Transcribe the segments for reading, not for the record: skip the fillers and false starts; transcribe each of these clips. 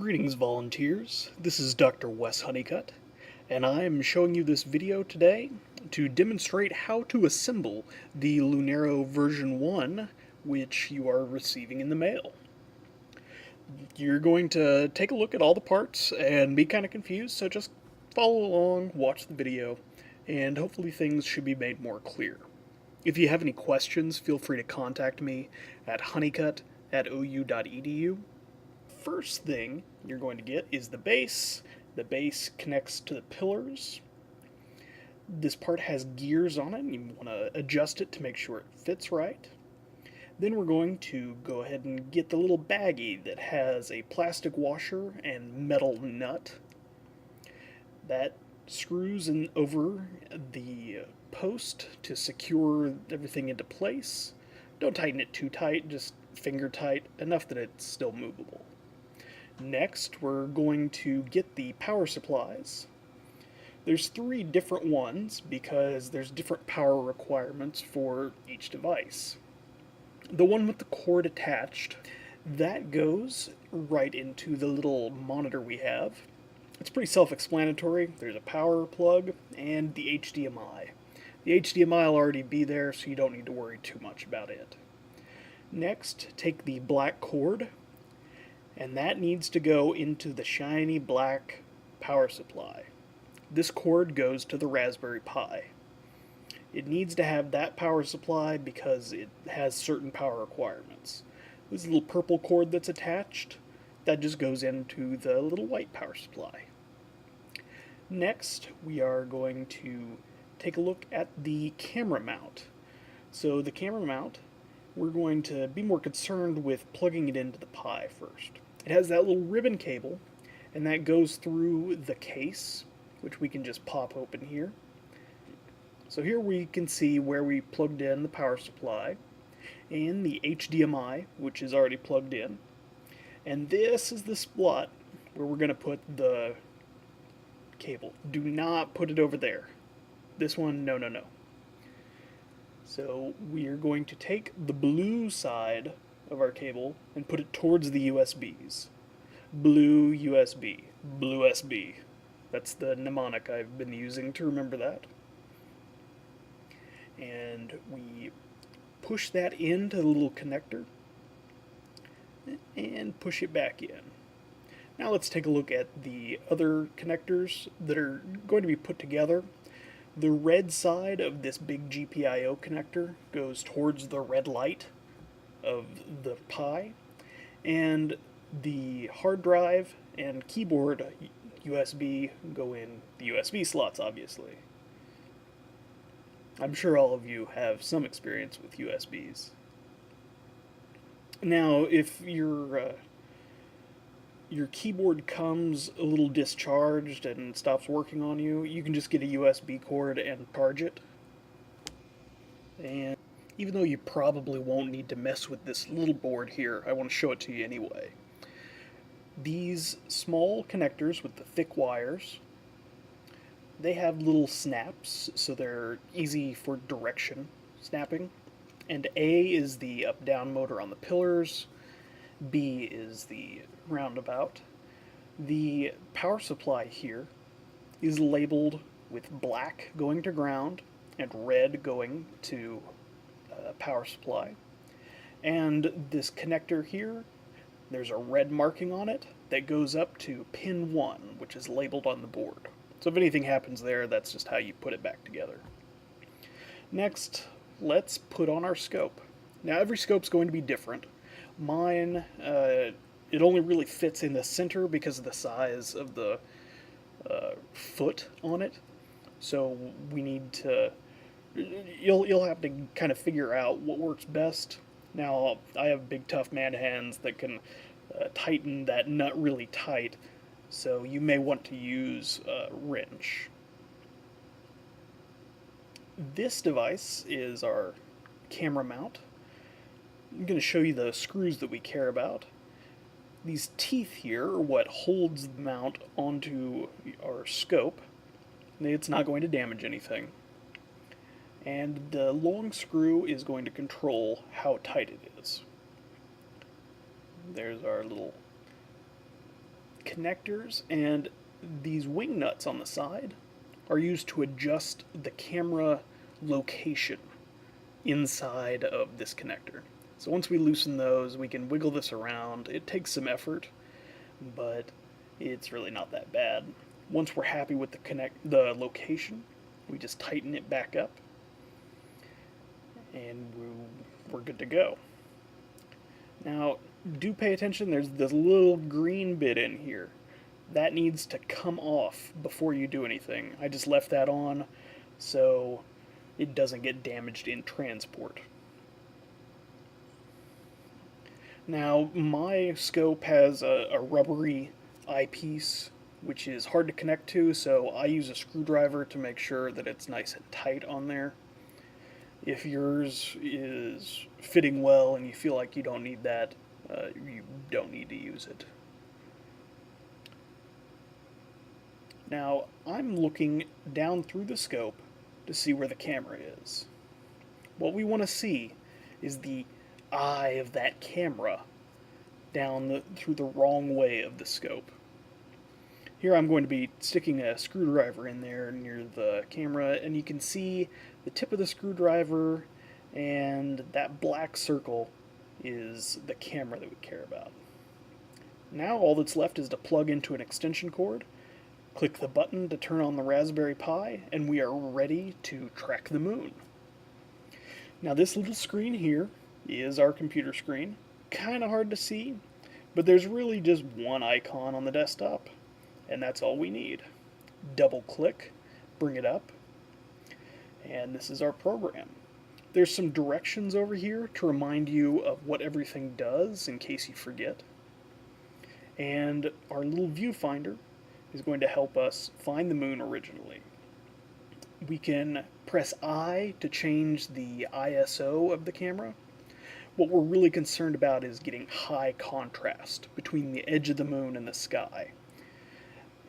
Greetings, volunteers. This is Dr. Wes Honeycutt, and I'm showing you this video today to demonstrate how to assemble the LunAero version 1, which you are receiving in the mail. You're going to take a look at all the parts and be kind of confused, so just follow along, watch the video, and hopefully things should be made more clear. If you have any questions, feel free to contact me at honeycutt@ou.edu. First thing you're going to get is the base. The base connects to the pillars. This part has gears on it, and you want to adjust it to make sure it fits right. Then we're going to go ahead and get the little baggie that has a plastic washer and metal nut. That screws in over the post to secure everything into place. Don't tighten it too tight, just finger tight, enough that it's still movable. Next, we're going to get the power supplies. There's 3 different ones because there's different power requirements for each device. The one with the cord attached, that goes right into the little monitor we have. It's pretty self-explanatory. There's a power plug and the HDMI. The HDMI will already be there, so you don't need to worry too much about it. Next, take the black cord, and that needs to go into the shiny black power supply. This cord goes to the Raspberry Pi. It needs to have that power supply because it has certain power requirements. This little purple cord that's attached, that just goes into the little white power supply. Next, we are going to take a look at the camera mount. So the camera mount, we're going to be more concerned with plugging it into the Pi first. It has that little ribbon cable, and that goes through the case, which we can just pop open here. So here we can see where we plugged in the power supply, and the HDMI, which is already plugged in. And this is the slot where we're going to put the cable. Do not put it over there. This one, no, no, no. So we are going to take the blue side of our cable and put it towards the USBs. Blue USB. Blue SB. That's the mnemonic I've been using to remember that. And we push that into the little connector and push it back in. Now let's take a look at the other connectors that are going to be put together. The red side of this big GPIO connector goes towards the red light of the Pi, and the hard drive and keyboard USB go in the USB slots, obviously. I'm sure all of you have some experience with USBs. Now, if your keyboard comes a little discharged and stops working on you, you can just get a USB cord and charge it. And even though you probably won't need to mess with this little board here, I want to show it to you anyway. These small connectors with the thick wires, they have little snaps, so they're easy for direction snapping. And A is the up-down motor on the pillars, B is the roundabout. The power supply here is labeled with black going to ground and red going to power supply. And this connector here, there's a red marking on it that goes up to pin 1, which is labeled on the board. So if anything happens there, that's just how you put it back together. Next, let's put on our scope. Now every scope's going to be different. Mine, it only really fits in the center because of the size of the foot on it. So we need to, you'll have to kind of figure out what works best. Now, I have big tough man hands that can tighten that nut really tight, so you may want to use a wrench. This device is our camera mount. I'm going to show you the screws that we care about. These teeth here are what holds the mount onto our scope. It's not going to damage anything. And the long screw is going to control how tight it is. There's our little connectors and these wing nuts on the side are used to adjust the camera location inside of this connector. So once we loosen those, we can wiggle this around. It takes some effort, but it's really not that bad. Once we're happy with the location, we just tighten it back up, and we're good to go. Now, do pay attention, there's this little green bit in here. That needs to come off before you do anything. I just left that on so it doesn't get damaged in transport. Now, my scope has a rubbery eyepiece, which is hard to connect to, so I use a screwdriver to make sure that it's nice and tight on there. If yours is fitting well and you feel like you don't need that, you don't need to use it. Now, I'm looking down through the scope to see where the camera is. What we want to see is the eye of that camera down through the wrong way of the scope. Here I'm going to be sticking a screwdriver in there near the camera, and you can see the tip of the screwdriver, and that black circle is the camera that we care about. Now all that's left is to plug into an extension cord, click the button to turn on the Raspberry Pi, and we are ready to track the moon. Now this little screen here is our computer screen. Kind of hard to see, but there's really just one icon on the desktop, and that's all we need. Double click, bring it up, and this is our program. There's some directions over here to remind you of what everything does in case you forget. And our little viewfinder is going to help us find the moon originally. We can press I to change the ISO of the camera. What we're really concerned about is getting high contrast between the edge of the moon and the sky.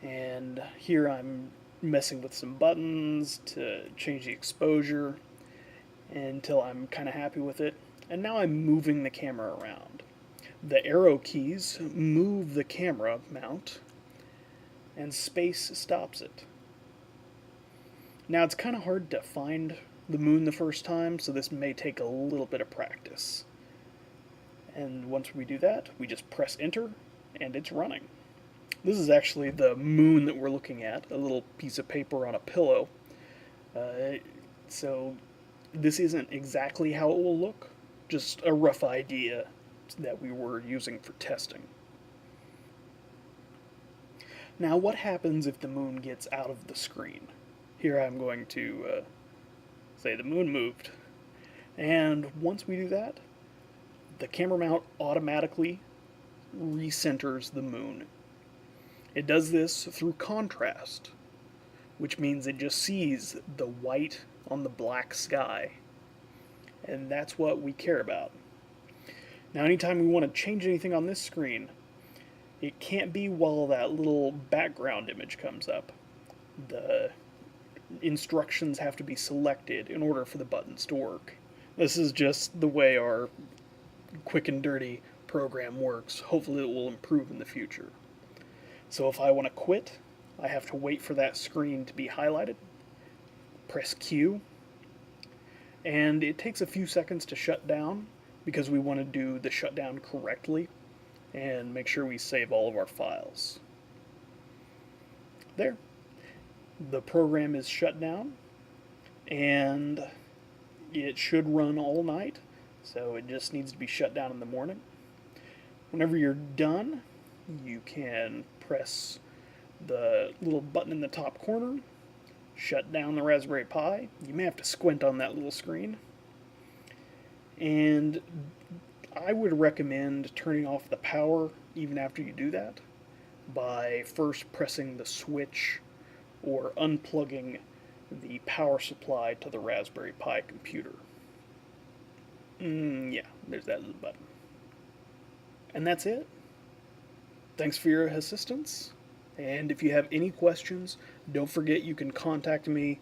And here I'm messing with some buttons to change the exposure until I'm kind of happy with it. And now I'm moving the camera around. The arrow keys move the camera mount, and space stops it. Now it's kind of hard to find the moon the first time, so this may take a little bit of practice. And once we do that, we just press enter, and it's running. This is actually the moon that we're looking at, a little piece of paper on a pillow. So this isn't exactly how it will look, just a rough idea that we were using for testing. Now what happens if the moon gets out of the screen? Here I'm going to say the moon moved. And once we do that, the camera mount automatically recenters the moon. It does this through contrast, which means it just sees the white on the black sky. And that's what we care about. Now anytime we want to change anything on this screen, it can't be while that little background image comes up. The instructions have to be selected in order for the buttons to work. This is just the way our quick and dirty program works. Hopefully it will improve in the future. So if I want to quit, I have to wait for that screen to be highlighted, press Q, and it takes a few seconds to shut down because we want to do the shutdown correctly and make sure we save all of our files. There. The program is shut down, and it should run all night, so it just needs to be shut down in the morning. Whenever you're done, you can press the little button in the top corner, shut down the Raspberry Pi. You may have to squint on that little screen. And I would recommend turning off the power even after you do that by first pressing the switch or unplugging the power supply to the Raspberry Pi computer. Yeah, there's that little button. And that's it. Thanks for your assistance. And if you have any questions, don't forget you can contact me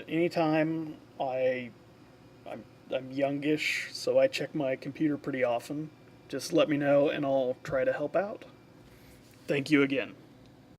anytime. I'm youngish, so I check my computer pretty often. Just let me know and I'll try to help out. Thank you again.